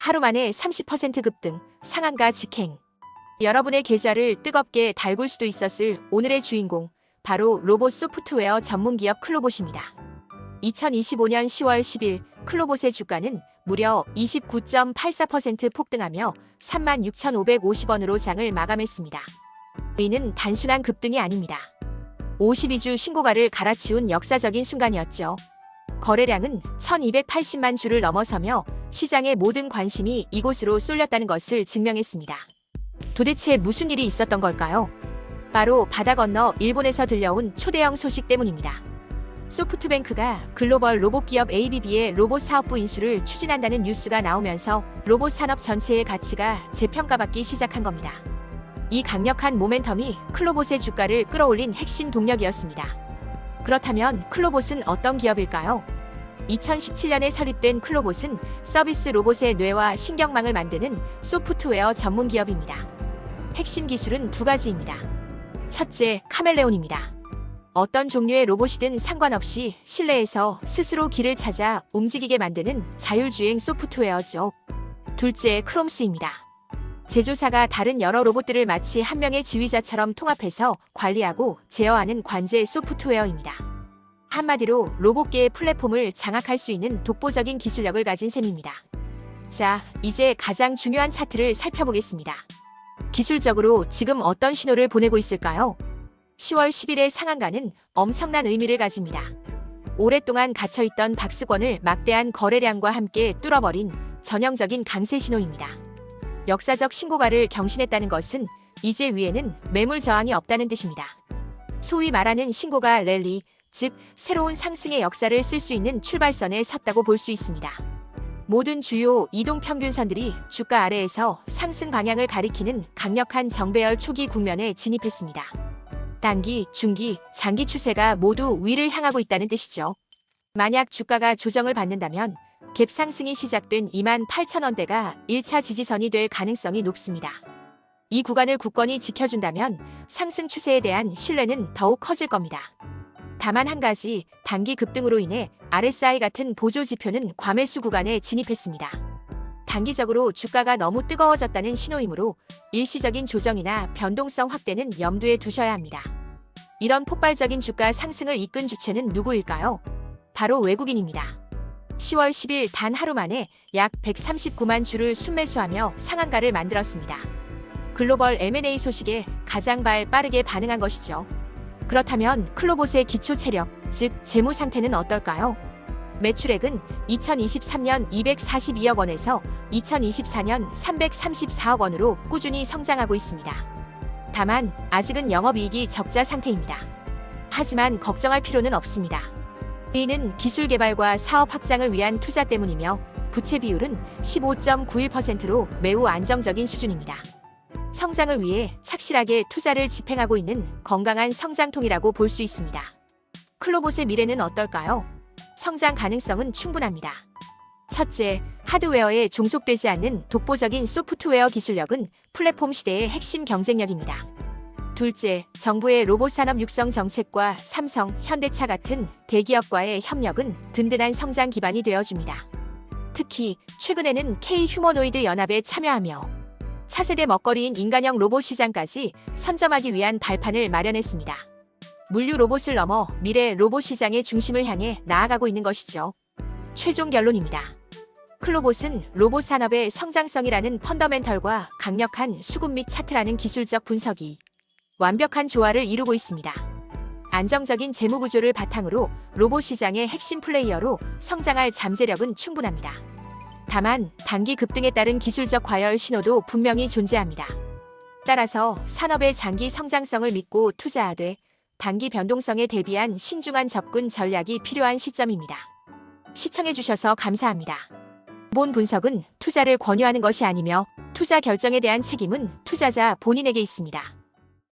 하루 만에 30% 급등, 상한가 직행. 여러분의 계좌를 뜨겁게 달굴 수도 있었을 오늘의 주인공, 바로 로봇 소프트웨어 전문기업 클로봇입니다. 2025년 10월 10일 클로봇의 주가는 무려 29.84% 폭등하며 36,550원으로 장을 마감했습니다. 이는 단순한 급등이 아닙니다. 52주 신고가를 갈아치운 역사적인 순간이었죠. 거래량은 1,280만 주를 넘어서며 시장의 모든 관심이 이곳으로 쏠렸다는 것을 증명했습니다. 도대체 무슨 일이 있었던 걸까요? 바로 바다 건너 일본에서 들려온 초대형 소식 때문입니다. 소프트뱅크가 글로벌 로봇 기업 ABB의 로봇 사업부 인수를 추진한다는 뉴스가 나오면서 로봇 산업 전체의 가치가 재평가받기 시작한 겁니다. 이 강력한 모멘텀이 클로봇의 주가를 끌어올린 핵심 동력이었습니다. 그렇다면 클로봇은 어떤 기업일까요? 2017년에 설립된 클로봇은 서비스 로봇의 뇌와 신경망을 만드는 소프트웨어 전문 기업입니다. 핵심 기술은 두 가지입니다. 첫째, 카멜레온입니다. 어떤 종류의 로봇이든 상관없이 실내에서 스스로 길을 찾아 움직이게 만드는 자율주행 소프트웨어죠. 둘째, 크롬스입니다. 제조사가 다른 여러 로봇들을 마치 한 명의 지휘자처럼 통합해서 관리하고 제어하는 관제 소프트웨어입니다. 한마디로 로봇계의 플랫폼을 장악할 수 있는 독보적인 기술력을 가진 셈입니다. 자, 이제 가장 중요한 차트를 살펴보겠습니다. 기술적으로 지금 어떤 신호를 보내고 있을까요? 10월 10일의 상한가는 엄청난 의미를 가집니다. 오랫동안 갇혀있던 박스권을 막대한 거래량과 함께 뚫어버린 전형적인 강세 신호입니다. 역사적 신고가를 경신했다는 것은 이제 위에는 매물 저항이 없다는 뜻입니다. 소위 말하는 신고가 랠리, 즉 새로운 상승의 역사를 쓸 수 있는 출발선에 섰다고 볼 수 있습니다. 모든 주요 이동평균선들이 주가 아래에서 상승 방향을 가리키는 강력한 정배열 초기 국면에 진입했습니다. 단기, 중기, 장기 추세가 모두 위를 향하고 있다는 뜻이죠. 만약 주가가 조정을 받는다면 갭 상승이 시작된 28,000원대가 1차 지지선이 될 가능성이 높습니다. 이 구간을 굳건히 지켜준다면 상승 추세에 대한 신뢰는 더욱 커질 겁니다. 다만 한 가지, 단기 급등으로 인해 RSI 같은 보조 지표는 과매수 구간에 진입했습니다. 단기적으로 주가가 너무 뜨거워졌다는 신호이므로 일시적인 조정이나 변동성 확대는 염두에 두셔야 합니다. 이런 폭발적인 주가 상승을 이끈 주체는 누구일까요? 바로 외국인입니다. 10월 10일 단 하루 만에 약 139만 주를 순매수하며 상한가를 만들었습니다. 글로벌 M&A 소식에 가장 빠르게 반응한 것이죠. 그렇다면 클로봇의 기초 체력, 즉 재무 상태는 어떨까요? 매출액은 2023년 242억 원에서 2024년 334억 원으로 꾸준히 성장하고 있습니다. 다만 아직은 영업이익이 적자 상태입니다. 하지만 걱정할 필요는 없습니다. 이는 기술 개발과 사업 확장을 위한 투자 때문이며 부채 비율은 15.91%로 매우 안정적인 수준입니다. 성장을 위해 착실하게 투자를 집행하고 있는 건강한 성장통이라고 볼 수 있습니다. 클로봇의 미래는 어떨까요? 성장 가능성은 충분합니다. 첫째, 하드웨어에 종속되지 않는 독보적인 소프트웨어 기술력은 플랫폼 시대의 핵심 경쟁력입니다. 둘째, 정부의 로봇 산업 육성 정책과 삼성, 현대차 같은 대기업과의 협력은 든든한 성장 기반이 되어줍니다. 특히 최근에는 K-휴머노이드 연합에 참여하며 차세대 먹거리인 인간형 로봇 시장까지 선점하기 위한 발판을 마련했습니다. 물류 로봇을 넘어 미래 로봇 시장의 중심을 향해 나아가고 있는 것이죠. 최종 결론입니다. 클로봇은 로봇 산업의 성장성이라는 펀더멘털과 강력한 수급 및 차트라는 기술적 분석이 완벽한 조화를 이루고 있습니다. 안정적인 재무 구조를 바탕으로 로봇 시장의 핵심 플레이어로 성장할 잠재력은 충분합니다. 다만 단기 급등에 따른 기술적 과열 신호도 분명히 존재합니다. 따라서 산업의 장기 성장성을 믿고 투자하되 단기 변동성에 대비한 신중한 접근 전략이 필요한 시점입니다. 시청해주셔서 감사합니다. 본 분석은 투자를 권유하는 것이 아니며 투자 결정에 대한 책임은 투자자 본인에게 있습니다.